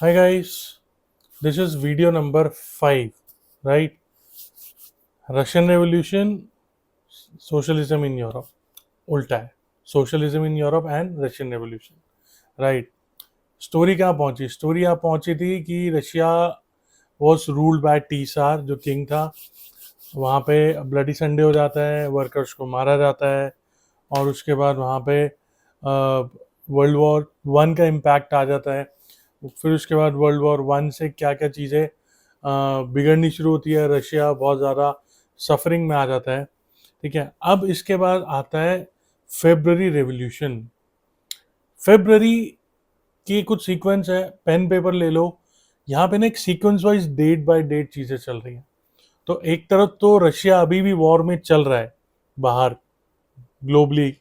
Hi guys, this is video number 5, right? Russian Revolution, Socialism in Europe. उल्टा है, Socialism in Europe and Russian Revolution, right? Story कहाँ पहुंची? Story यहाँ पहुंची थी कि रशिया वॉज रूल्ड बाय टीसार, जो किंग था। वहाँ पे ब्लडी संडे हो जाता है, वर्कर्स को मारा जाता है, और उसके बाद वहाँ पे वर्ल्ड वॉर 1 का इम्पैक्ट आ जाता है। फिर उसके बाद वर्ल्ड वॉर 1 से क्या क्या चीज़ें बिगड़नी शुरू होती है, रशिया बहुत ज़्यादा सफरिंग में आ जाता है। ठीक है, अब इसके बाद आता है फेब्रवरी रेवोल्यूशन। फेब्रवरी की कुछ सीक्वेंस है, पेन पेपर ले लो। यहाँ पे ना एक sequence wise date by date चीज़ें चल रही हैं। तो एक तरफ तो रशिया अभी भी वॉर में चल रहा है, बाहर ग्लोबली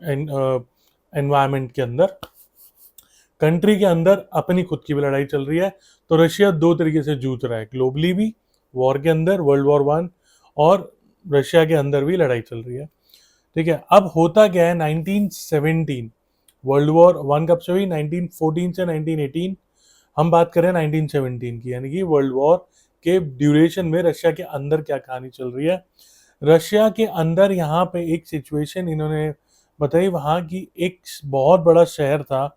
एनवायरमेंट के अंदर, कंट्री के अंदर अपनी खुद की भी लड़ाई चल रही है। तो रशिया दो तरीके से जूझ रहा है, ग्लोबली भी वॉर के अंदर, वर्ल्ड वॉर 1, और रशिया के अंदर भी लड़ाई चल रही है। ठीक है, अब होता क्या है, 1917 वर्ल्ड वॉर 1 कब से हुई? 1914 से 1918। हम बात करें 1917 की, यानी कि वर्ल्ड वॉर के ड्यूरेशन में रशिया के अंदर क्या कहानी चल रही है। रशिया के अंदर यहाँ पे एक सिचुएशन इन्होंने बताई। वहाँ की एक बहुत बड़ा शहर था,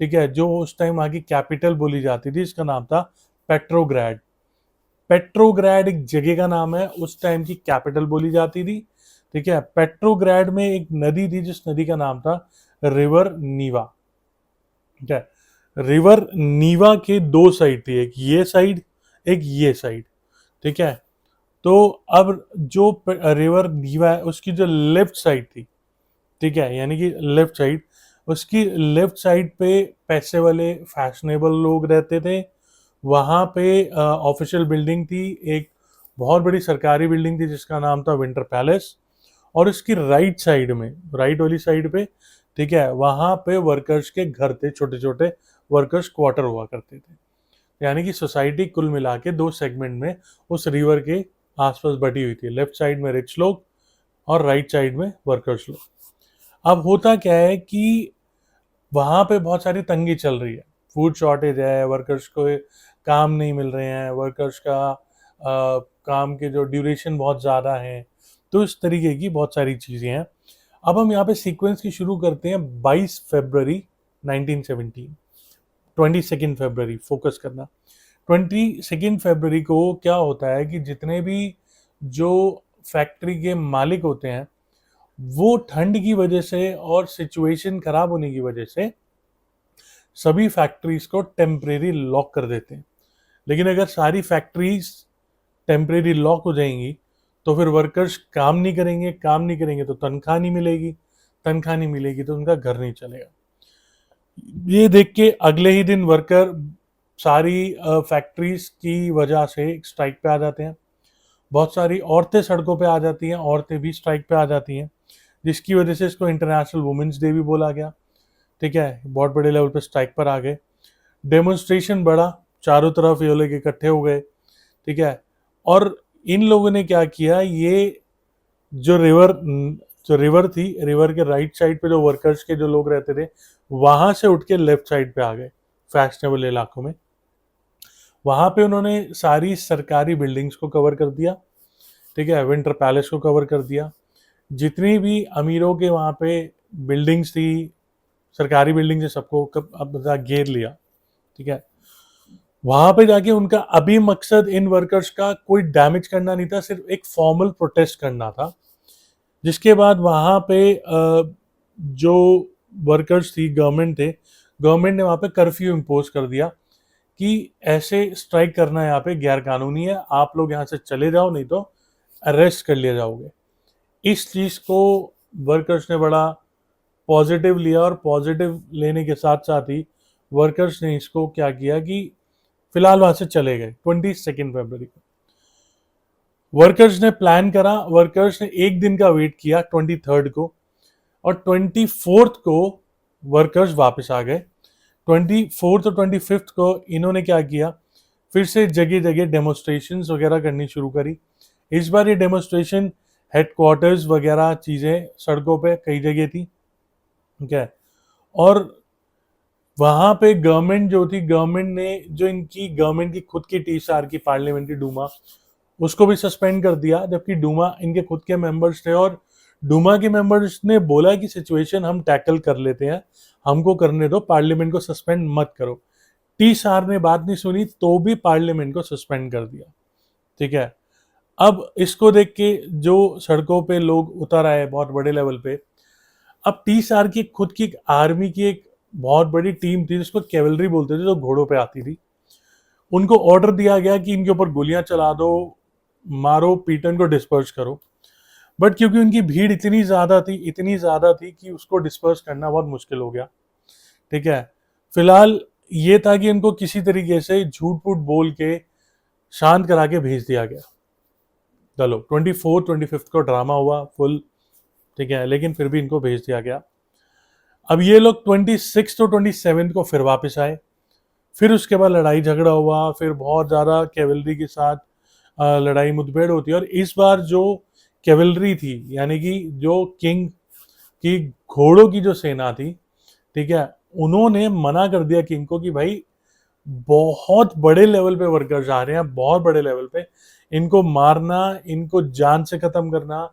ठीक है, जो उस टाइम वहाँ की कैपिटल बोली जाती थी, इसका नाम था पेट्रोग्राड। पेट्रोग्राड एक जगह का नाम है, उस टाइम की कैपिटल बोली जाती थी। ठीक है, पेट्रोग्राड में एक नदी थी, जिस नदी का नाम था रिवर नीवा। ठीक है, रिवर नीवा के दो साइड थी, एक ये साइड, एक ये साइड। ठीक है, तो अब जो रिवर नीवा है, उसकी जो लेफ्ट साइड थी, ठीक है, यानी कि लेफ्ट साइड, उसकी लेफ्ट साइड पे पैसे वाले फैशनेबल लोग रहते थे। वहाँ पे ऑफिशियल बिल्डिंग थी, एक बहुत बड़ी सरकारी बिल्डिंग थी जिसका नाम था विंटर पैलेस। और इसकी राइट साइड में, राइट वाली साइड पे, ठीक है, वहाँ पे वर्कर्स के घर थे, छोटे छोटे वर्कर्स क्वार्टर हुआ करते थे। यानी कि सोसाइटी कुल मिला के दो सेगमेंट में उस रिवर के आसपास बटी हुई थी। लेफ्ट साइड में रिच लोग और राइट साइड में वर्कर्स लोग। अब होता क्या है कि वहाँ पे बहुत सारी तंगी चल रही है, फूड शॉर्टेज है, वर्कर्स को काम नहीं मिल रहे हैं, वर्कर्स का काम के जो ड्यूरेशन बहुत ज़्यादा है। तो इस तरीके की बहुत सारी चीज़ें हैं। अब हम यहाँ पे सीक्वेंस की शुरू करते हैं 22 फरवरी 1917। 22 फरवरी फोकस करना। 22 फरवरी को क्या होता है कि जितने भी जो फैक्ट्री के मालिक होते हैं, वो ठंड की वजह से और सिचुएशन खराब होने की वजह से सभी फैक्ट्रीज को टेम्परेरी लॉक कर देते हैं। लेकिन अगर सारी फैक्ट्रीज टेम्परेरी लॉक हो जाएंगी तो फिर वर्कर्स काम नहीं करेंगे, काम नहीं करेंगे तो तनख्वाह नहीं मिलेगी, तनख्वाह नहीं मिलेगी तो उनका घर नहीं चलेगा। ये देख के अगले ही दिन वर्कर सारी फैक्ट्रीज की वजह से स्ट्राइक पे आ जाते हैं। बहुत सारी औरतें सड़कों पे आ जाती हैं, औरतें भी स्ट्राइक पे आ जाती हैं, जिसकी वजह से इसको इंटरनेशनल वुमेन्स डे भी बोला गया। ठीक है, बहुत बड़े लेवल पे स्ट्राइक पर आ गए, डेमोन्स्ट्रेशन बढ़ा, चारों तरफ ये लोग इकट्ठे हो गए। ठीक है, और इन लोगों ने क्या किया, ये जो रिवर थी, रिवर के राइट साइड पे जो वर्कर्स के जो लोग रहते थे, वहां से उठ के लेफ्ट साइड पे आ गए फैशनेबल इलाकों में। वहां पे उन्होंने सारी सरकारी बिल्डिंग्स को कवर कर दिया। ठीक है, विंटर पैलेस को कवर कर दिया, जितनी भी अमीरों के वहां पे बिल्डिंग्स थी, सरकारी बिल्डिंग से सबको अब घेर लिया। ठीक है, वहां पे जाके उनका अभी मकसद इन वर्कर्स का कोई डैमेज करना नहीं था, सिर्फ एक फॉर्मल प्रोटेस्ट करना था। जिसके बाद वहां पे जो वर्कर्स थी, गवर्नमेंट थे, गवर्नमेंट ने वहां पे कर्फ्यू इम्पोज कर दिया कि ऐसे स्ट्राइक करना यहाँ पे गैर कानूनी है, आप लोग यहाँ से चले जाओ, नहीं तो अरेस्ट कर लिया जाओगे। इस चीज को वर्कर्स ने बड़ा पॉजिटिव लिया, और पॉजिटिव लेने के साथ साथ ही वर्कर्स ने इसको क्या किया कि फिलहाल वहां से चले गए। 22 फरवरी को वर्कर्स ने प्लान करा, वर्कर्स ने एक दिन का वेट किया 23 को, और 24 को वर्कर्स वापस आ गए। 24 और 25 को इन्होंने क्या किया, फिर से जगह जगह डेमोन्स्ट्रेशन वगैरह करनी शुरू करी। इस बार ये डेमोन्स्ट्रेशन हेडक्वार्टर्स वगैरह चीज़ें सड़कों पे कई जगह थी। ठीक है, और वहां पे गवर्नमेंट जो थी, गवर्नमेंट ने जो इनकी गवर्नमेंट की खुद की टीएसआर की पार्लियामेंट्री डूमा, उसको भी सस्पेंड कर दिया, जबकि डूमा इनके खुद के मेंबर्स थे और डूमा के मेंबर्स ने बोला कि सिचुएशन हम टैकल कर लेते हैं, हमको करने दो, पार्लियामेंट को सस्पेंड मत करो। टीएसआर ने बात नहीं सुनी तो भी पार्लियामेंट को सस्पेंड कर दिया। ठीक है, अब इसको देख के जो सड़कों पे लोग उतर आए बहुत बड़े लेवल पे। अब टीएसआर की खुद की आर्मी की एक बहुत बड़ी टीम थी जिसको कैवलरी बोलते थे, जो घोड़ों पे आती थी। उनको ऑर्डर दिया गया कि इनके ऊपर गोलियां चला दो, मारो पीटो, इनको डिस्पर्स करो। बट क्योंकि उनकी भीड़ इतनी ज्यादा थी कि उसको डिस्पर्स करना बहुत मुश्किल हो गया। ठीक है, फिलहाल ये था कि इनको किसी तरीके से झूठ फूट बोल के शांत करा के भेज दिया गया। चलो 24 25 को ड्रामा हुआ फुल। ठीक है, लेकिन फिर भी इनको भेज दिया गया। अब ये लोग 26 तो 27 को फिर वापस आए। फिर उसके बाद लड़ाई झगड़ा हुआ, फिर बहुत ज़्यादा कैवलरी के साथ लड़ाई मुठभेड़ होती है। और इस बार जो कैवलरी थी, यानी कि जो किंग की घोड़ों की जो सेना थी, ठीक है, उन्होंने मना कर दिया किंग को कि भाई बहुत बड़े लेवल पे वर्कर्स आ रहे हैं, बहुत बड़े लेवल पे, इनको मारना, इनको जान से खत्म करना,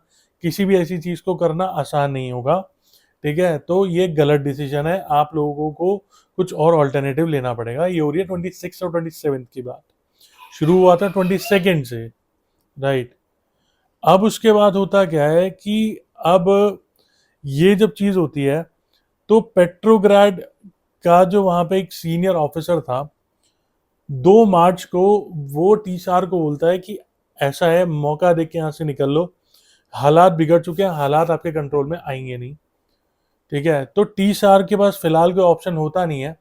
किसी भी ऐसी चीज को करना आसान नहीं होगा। ठीक है, तो ये गलत डिसीजन है, आप लोगों को कुछ और ऑल्टरनेटिव लेना पड़ेगा। ये हो रही है 26 और 27 की बात। शुरू हुआ था 22 से, राइट। अब उसके बाद होता क्या है कि अब ये जब चीज होती है तो पेट्रोग्राड का जो वहां पे एक सीनियर ऑफिसर था, 2 मार्च को वो टीएसआर को बोलता है कि ऐसा है, मौका देख के यहाँ से निकल लो, हालात बिगड़ चुके हैं, हालात आपके कंट्रोल में आएंगे नहीं। ठीक है, तो टीएसआर के पास फिलहाल कोई ऑप्शन होता नहीं है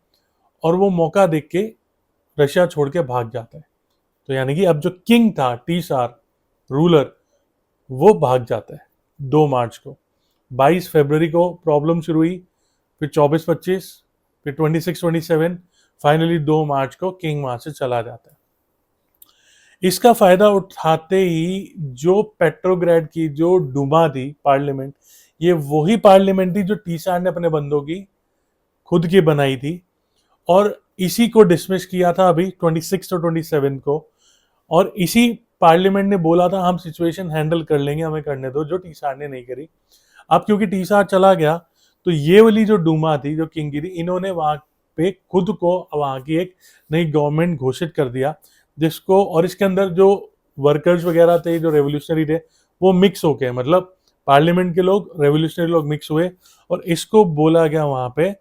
और वो मौका देख के रशिया छोड़ के भाग जाता है। तो यानी कि अब जो किंग था, टीएसआर रूलर, वो भाग जाता है 2 मार्च को। 22 फरवरी को प्रॉब्लम शुरू हुई, फिर 24 25, फिर 26 27, फाइनली 2 मार्च को किंग वहां से चला जाता है। इसका फायदा उठाते ही जो पेट्रोग्राड की जो डूमा थी पार्लियामेंट, ये वही पार्लियामेंट थी जो टीएसआर ने अपने बंदों की खुद की बनाई थी, और इसी को डिसमिस किया था अभी 26 और 27 को। और इसी पार्लियामेंट ने बोला था हम सिचुएशन हैंडल कर लेंगे, हमें करने दो, जो टीएसआर ने नहीं करी। अब क्योंकि टीएसआर चला गया तो ये वाली जो डूमा थी, जो किंग की थी, इन्होंने वहां पे खुद को वहां की एक नई गवर्नमेंट घोषित कर दिया, जिसको, और इसके अंदर जो वर्कर्स वगैरह थे, जो रेवोल्यूशनरी थे, वो मिक्स हो गए, मतलब पार्लियामेंट के लोग, रेवोल्यूशनरी लोग मिक्स हुए, और इसको बोला गया वहां पे,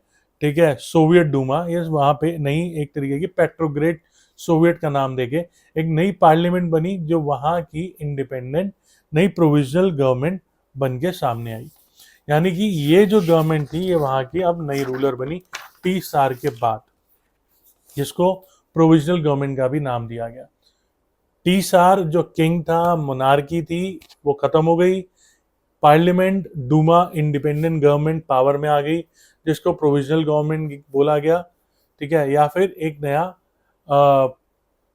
ठीक है, सोवियत डूमा। ये वहां पे नई एक तरीके की पेट्रोग्रेड सोवियत का नाम देके एक नई पार्लियामेंट बनी, जो वहां की इंडिपेंडेंट नई प्रोविजनल गवर्नमेंट बन के सामने आई। यानी कि ये जो गवर्नमेंट थी, ये वहां की अब नई रूलर बनी 30 साल के बाद, जिसको प्रोविजनल गवर्नमेंट का भी नाम दिया गया। 30 साल जो किंग था, मोनार्की थी, वो खत्म हो गई। Parliament, Duma, independent government power में आ गई, जिसको प्रोविजनल गवर्नमेंट बोला गया। ठीक है, या फिर एक नया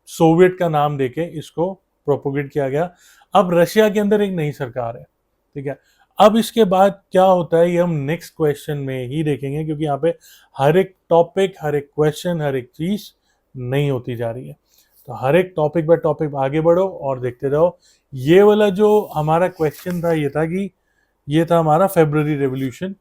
सोवियत का नाम देके इसको प्रोपोगेट किया गया। अब रशिया के अंदर एक नई सरकार है। ठीक है, अब इसके बाद क्या होता है ये हम नेक्स्ट क्वेश्चन में ही देखेंगे, क्योंकि यहाँ पे हर एक टॉपिक, हर एक क्वेश्चन, हर एक चीज नहीं होती जा रही है। तो हर एक टॉपिक बाय टॉपिक आगे बढ़ो और देखते रहो। ये वाला जो हमारा क्वेश्चन था, ये था कि ये था हमारा फेब्रुअरी रेवोल्यूशन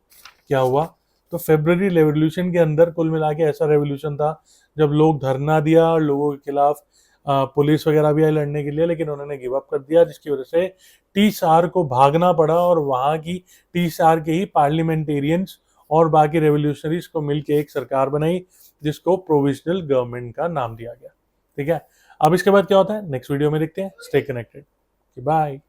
क्या हुआ। तो फेब्रुअरी रेवोल्यूशन के अंदर कुल मिला के ऐसा रेवोल्यूशन था जब लोग धरना दिया, लोगों के खिलाफ पुलिस वगैरह भी आई लड़ने के लिए, लेकिन उन्होंने गिव अप कर दिया, जिसकी वजह से टीएसआर को भागना पड़ा, और वहां की टीएसआर के ही पार्लियामेंटेरियंस और बाकी रेवोल्यूशनरीज को मिलकर एक सरकार बनाई, जिसको प्रोविजनल गवर्नमेंट का नाम दिया गया। ठीक है, अब इसके बाद क्या होता है नेक्स्ट वीडियो में देखते हैं। Stay connected, bye.